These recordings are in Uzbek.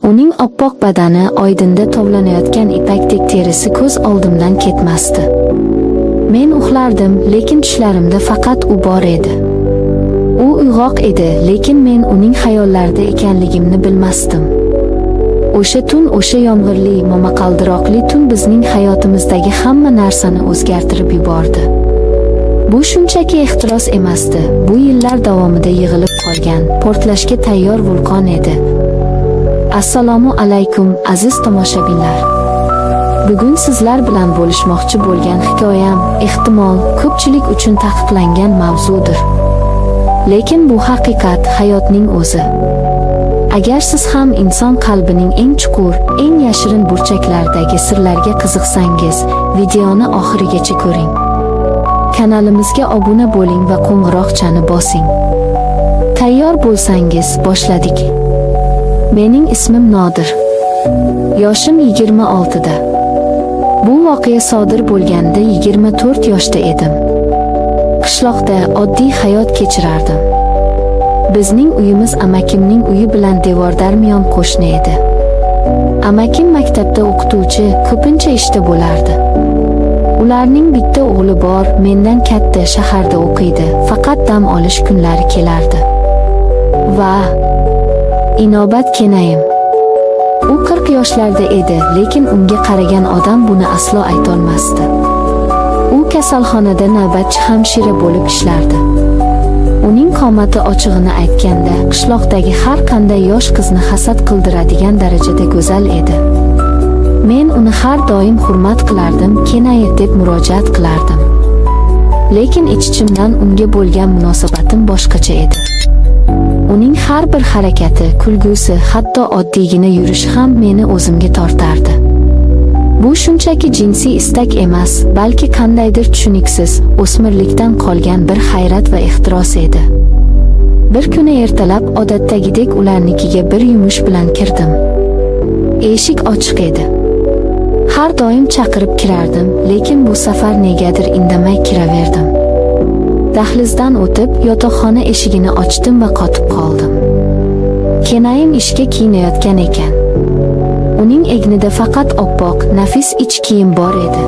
Uning oppoq badani, oydinda tovlanayotgan ipakdek terisi ko'z oldimdan ketmasdi. Men uxlardim, lekin tushlarimda faqat u bor edi. U uyg'oq edi, lekin men uning xayollarida ekanligimni bilmasdim. O'sha tun, o'sha yomg'irli, momaqaldiroqli tun bizning hayotimizdagi hamma narsani o'zgartirib yubordi. Bu shunchaki ehtiros emasdi, bu yillar davomida yig'ilib qolgan, portlashga tayyor vulqon edi. Assalomu alaykum, aziz tomoshabinlar. Bugun sizlar bilan bo'lishmoqchi bo'lgan hikoyam, ehtimol, ko'pchilik uchun taqiqlangan mavzudir. Lekin bu haqiqat, hayotning o'zi. Agar siz ham inson qalbining eng chuqur, eng yashirin burchaklaridagi sirlarga qiziqsangiz, videoni oxirigacha ko'ring. Kanalimizga obuna bo'ling va qo'ng'iroqchani bosing. Tayyor bo'lsangiz, boshladik. Mening ismim Nodir. Yoshim 26 da. Bu voqea sodir bo'lganda 24 yoshda edim. Qishloqda oddiy hayot kechirardim. Bizning uyimiz amakimning uyi bilan devordarmiyon qo'shni edi. Amakim maktabda o'qituvchi, ko'pincha ishda bo'lardi. Ularning bitta o'g'li bor, mendan katta, shaharda o'qiydi, faqat dam olish kunlari kelardi. Va inobat kenayim. U 40 yoshlarda edi, lekin unga qaragan odam buni aslo aytolmasdi. U kasalxonada navbatchi hamshira bo'lib ishlardi. Uning qomati ochig'ini aytganda, qishloqdagi har qanday yosh qizni hasad qildiradigan darajada go'zal edi. Men uni har doim hurmat qilardim, kenaya deb murojaat qilardim. Lekin ich-ichimdan unga bo'lgan munosabatim boshqacha edi. Uning har bir harakati, kulgusi, hatto oddiygina yurishi ham meni o'zimga tortardi. Bu shunchaki jinsiy istak emas, balki qandaydir tushuniksiz, o'smirlikdan qolgan bir hayrat va ehtiros edi. Bir kuni ertalab odatdagidek ularnikiga bir yumush bilan kirdim. Eshik ochiq edi. Har doim chaqirib kirardim, lekin bu safar negadir indamay kiraverdim. Dahlizdan o'tib, yotoqxona eshigini ochdim va qotib qoldim. Kenayim ishga kiyinayotgan ekan. Uning egnida faqat oppoq, nafis ich kiyim bor edi.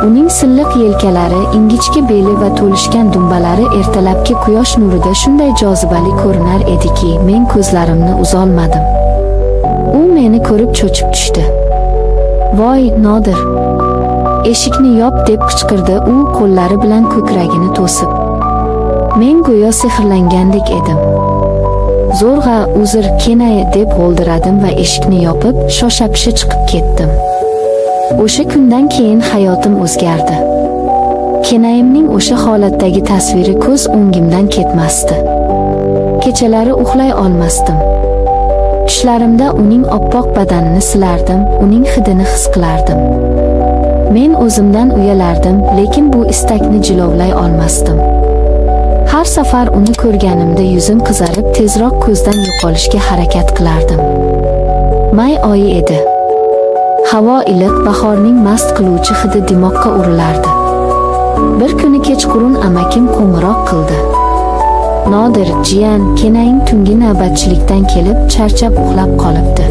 Uning silliq yelkalari, ingichka beli va to'lishgan dumbalari ertalabki quyosh nurida shunday jozibali ko'rinar ediki, men ko'zlarimni uzolmadim. U meni ko'rib cho'chib tushdi. "Voy, Nodir! Eshikni yop" deb qichqirdi u qo'llari bilan ko'kragini to'sib. Men go'yo sehrlangandek edim. Zo'rg'a "Uzr, kenaya" deb g'o'ldiradim va eshikni yopib, shosha-pisha chiqib ketdim. O'sha kundan keyin hayotim o'zgardi. Kenayimning o'sha holatdagi tasviri ko'z o'ngimdan ketmasdi. Kechalari uxlay olmasdim. Tushlarimda uning oppoq badanini silardim, uning hidini his qilardim. Men o'zimdan uyalardim, lekin bu istakni jilovlay olmasdim. Har safar uni ko'rganimda yuzim qizarib, tezroq ko'zdan yo'qolishga harakat qilardim. May oyi edi. Havo iliq, bahorning mast qiluvchi hidi dimoqqa urilardi. Bir kuni kechqurun amakim qo'ng'iroq qildi. "Nodir, jiyan, kenaying tungi navbatchilikdan kelib, charchab uxlab qolibdi.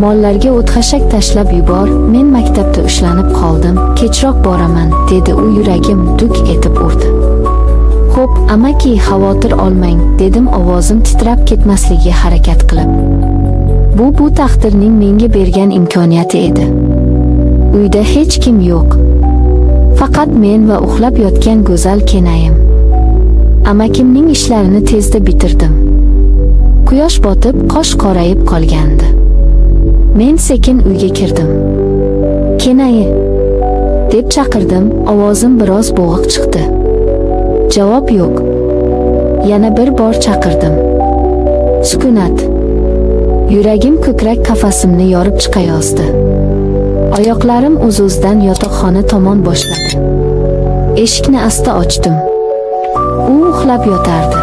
Mollarga o't-xashak tashlab yubor, men maktabda ushlanib qoldim, kechroq boraman", dedi u yuragim duk etib urdi. "Xo'p, amaki, xavotir olmang", dedim ovozim titrab ketmasligiga harakat qilib. Bu taqdirning menga bergan imkoniyati edi. Uyda hech kim yo'q. Faqat men va uxlab yotgan go'zal kenayim. Amakimning ishlarini tezda bitirdim. Quyosh botib, qosh qorayib qolgandi. Men sekin uyga kirdim. "Kenayi" deb chaqirdim, ovozim biroz bo'g'iq chiqdi. Javob yo'q. Yana bir bor chaqirdim. Sukunat. Yuragim ko'krak qafasimni yorib chiqayozdi. Oyoqlarim o'z-o'zidan yotoqxona tomon boshladi. Eshikni asta ochdim. U uxlab yotardi.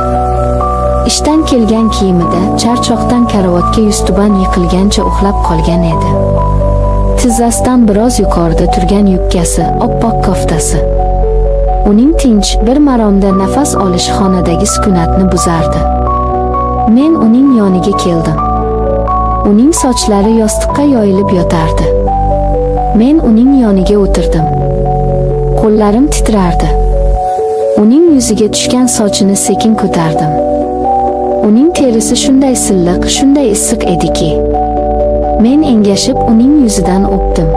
Ishdan kelgan kiyimida, charchoqdan karavotga yuztuban yiqilgancha uxlab qolgan edi. Tizzasidan biroz yuqorida turgan yubkasi, oppoq koftasi. Uning tinch, bir maromda nafas olishi xonadagi sukunatni buzardi. Men uning yoniga keldim. Uning sochlari yostiqqa yoyilib yotardi. Men uning yoniga o'tirdim. Qo'llarim titrardi. Uning yuziga tushgan sochini sekin ko'tardim. Uning terisi shunday silliq, shunday issiq ediki, men engashib uning yuzidan o'pdim.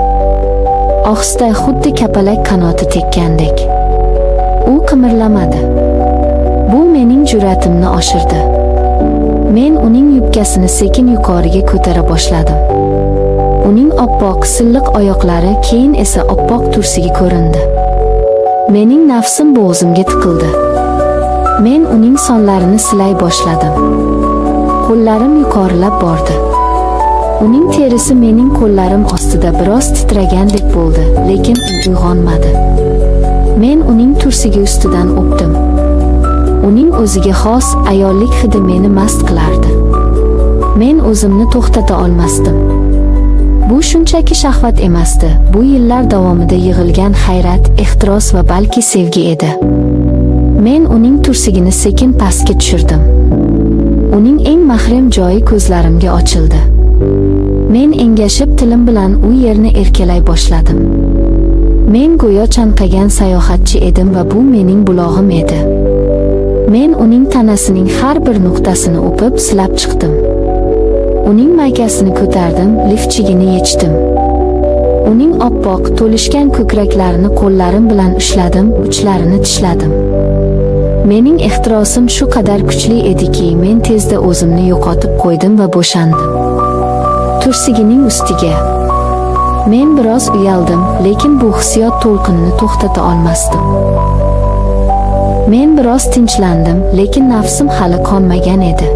Ohista, xuddi kapalak qanoti tekkandek. U qimirlamadi. Bu mening jur'atimni oshirdi. Men uning yubkasini sekin yuqoriga ko'tara boshladim. Uning oppoq, silliq oyoqlari keyin esa oppoq tursiga ko'rindi. Mening nafsim bo'g'zimga tiqildi. Men uning sonlarini silay boshladim. Qo'llarim yuqorilab bordi. Uning terisi mening qo'llarim ostida biroz titragandek bo'ldi, lekin u uyg'onmadi. Men uning tursigi ustidan o'pdim. Uning o'ziga xos ayollik hidi meni mast qilardi. Men o'zimni to'xtata olmasdim. Bu shunchaki shahvat emasdi. Bu yillar davomida yig'ilgan hayrat, ehtiros va balki sevgi edi. Men uning tursigini sekin pastga tushirdim. Uning eng mahram joyi ko'zlarimga ochildi. Men engashib tilim bilan u yerni erkalay boshladim. Men go'yo chanqagan sayohatchi edim va bu mening bulog'im edi. Men uning tanasining har bir nuqtasini o'pib silab chiqdim. Uning maykasini ko'tardim, lifchigini yechdim. Uning oppoq, to'lishgan ko'kraklarini qo'llarim bilan ushladim, uchlarini tishladim. Mening ehtirosim shu qadar kuchli ediki, men tezda o'zimni yo'qotib qo'ydim va bo'shandim. Tursigining ustiga. Men biroz uyaldim, lekin bu hissiyot to'lqinini to'xtata olmasdim. Men biroz tinchlandim, lekin nafsim hali qonmagan edi.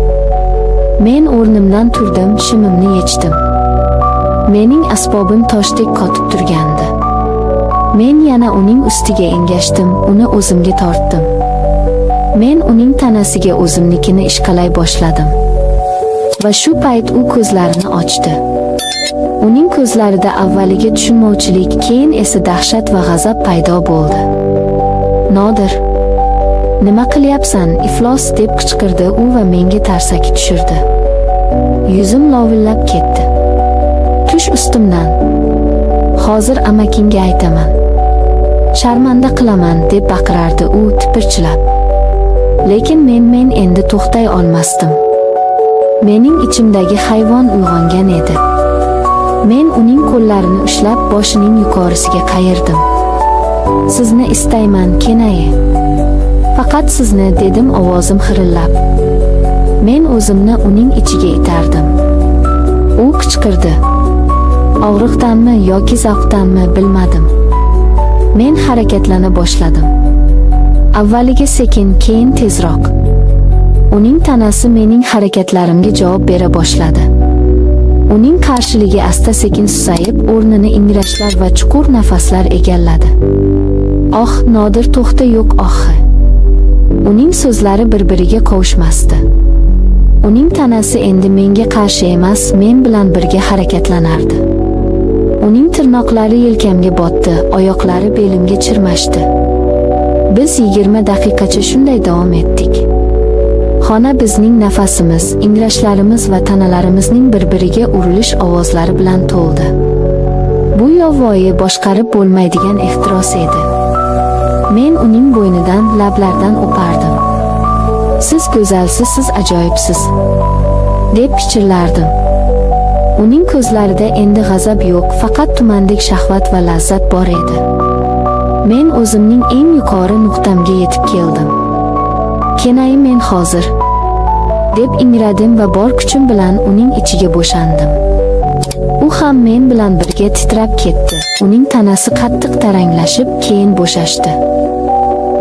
Men o'rnimdan turdim, shimimni yechdim. Mening asbobim toshdek qotib turgandi. Men yana uning ustiga engashdim, uni o'zimga tortdim. Men uning tanasiga o'zimnikini ishqalay boshladim. Va shu payt u ko'zlarini ochdi. Uning ko'zlarida avvaliga tushunmovchilik, keyin esa dahshat va g'azab paydo bo'ldi. "Nodir, nima qilyapsan, iflos?" deb qichqirdi u va menga tarsaki tushirdi. Yuzim lovillab ketdi. "Tush ustimdan. Hozir amakingga aytaman. Sharmanda qilaman", deb baqirardi u tipirchilab. Lekin men endi to'xtay olmasdim. Mening ichimdagi hayvon uyg'ongan edi. Men uning qo'llarini ushlab boshining yuqorisiga qayirdim. "Sizni istayman, Kenayi. Faqat sizni", dedim ovozim xirillab. Men o'zimni uning ichiga itardim. U qichqirdi. Og'riqdanmi yoki zavqdanmi bilmadim. Men harakatlana boshladim. Avvaliga sekin, keyin tezroq. Uning tanasi mening harakatlarimga javob bera boshladi. Uning qarshiligi asta-sekin susayib, o'rnini ingrashlar va chuqur nafaslar egalladi. "Oh, Nodir, to'xta, yo'q, ohi." Uning so'zlari bir-biriga qovushmasdi. Uning tanasi endi menga qarshi emas, men bilan birga harakatlanardi. Uning tirnoqlari yelkamga botdi, oyoqlari belimga chirmashdi. Biz 20 daqiqacha shunday davom etdik. Xona bizning nafasimiz, ingrashlarimiz va tanalarimizning bir-biriga urilish ovozlari bilan to'ldi. Bu yovvoyi boshqarib bo'lmaydigan ehtiros edi. Men uning bo'ynidan, lablaridan o'pardim. "Siz go'zalsiz, siz ajoyibsiz", deb pichirlardim. Uning ko'zlarida endi g'azab yo'q, faqat tumandek shahvat va lazzat bor edi. Men o'zimning eng yuqori nuqtamga yetib keldim. "Kenayi, men hozir", deb ingradim va bor kuchim bilan uning ichiga bo'shandim. U ham men bilan birga titrab ketdi. Uning tanasi qattiq taranglashib, keyin bo'shashdi.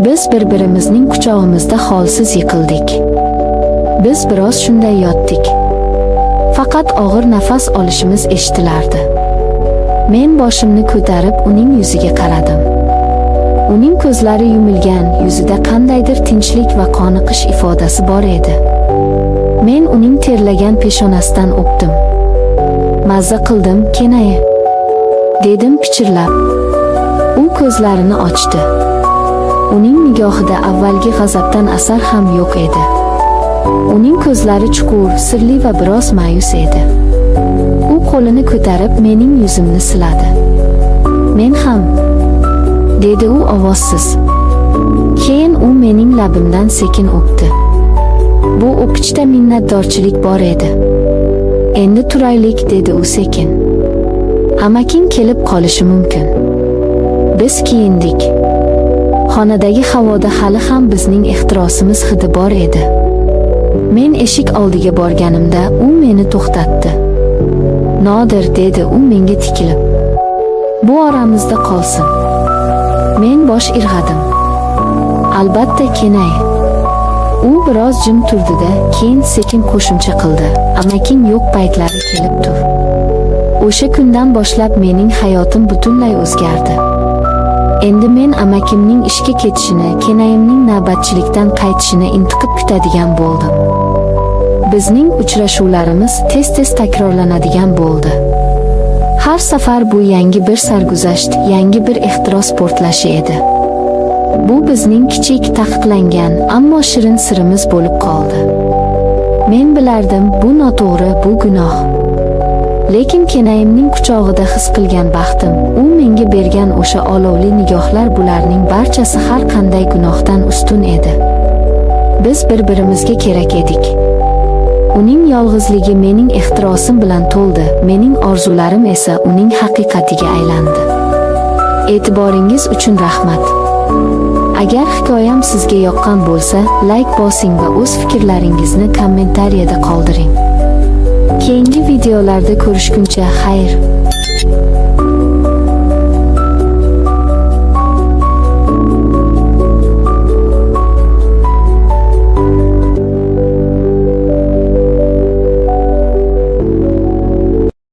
Biz bir-birimizning quchog'imizda holsiz yiqildik. Biz biroz shunday yotdik. Faqat og'ir nafas olishimiz eshitilardi. Men boshimni ko'tarib uning yuziga qaradim. Uning ko'zlari yumilgan, yuzida qandaydir tinchlik va qoniqish ifodasi bor edi. Men uning terlagan peshonasidan o'pdim. "Mazza qildim, Kenayi", dedim pichirlab. U ko'zlarini ochdi. Uning nigohida avvalgi g'azabdan asar ham yo'q edi. Uning ko'zlari chuqur, sirli va biroz ma'yus edi. U qo'lini ko'tarib mening yuzimni siladi. "Men ham", dedi u ovozsiz. Keyin u mening labimdan sekin o'pdi. Bu o'pichda minnatdorchilik bor edi. "Endi turaylik", dedi u sekin. "Amaking kelib qolishi mumkin." Biz kiyindik. Xonadagi havoda hali ham bizning ehtirosimiz hidi bor edi. Men eshik oldiga borganimda u meni to'xtatdi. "Nodir", dedi u menga tikilib. "Bu oramizda qolsin." Men bosh irg'adim. "Albatta, Kenay." U biroz jim turdi-da, keyin sekin qo'shimcha qildi. "Amaking yo'q paytlari kelib tur." O'sha kundan boshlab mening hayotim butunlay o'zgardi. Endi men amakimning ishga ketishini, Kenayimning navbatchilikdan qaytishini intiqib kutadigan bo'ldim. Bizning uchrashuvlarimiz tez-tez takrorlanadigan bo'ldi. Har safar bu yangi bir sarguzasht, yangi bir ehtiros portlashi edi. Bu bizning kichik, taqiqlangan, ammo shirin sirimiz bo'lib qoldi. Men bilardim, bu noto'g'ri, bu gunoh. Lekin Kenayimning quchog'ida his qilgan baxtim, u menga bergan o'sha olovli nigohlar, bularning barchasi har qanday gunohdan ustun edi. Biz bir-birimizga kerak edik. Uning yolg'izligi mening ehtirosim bilan to'ldi, mening orzularim esa uning haqiqatiga aylandi. E'tiboringiz uchun rahmat. Agar hikoyam sizga yoqqan bo'lsa, like bosing va o'z fikrlaringizni kommentariyada qoldiring. Keyingi videolarda ko'rishguncha xayr.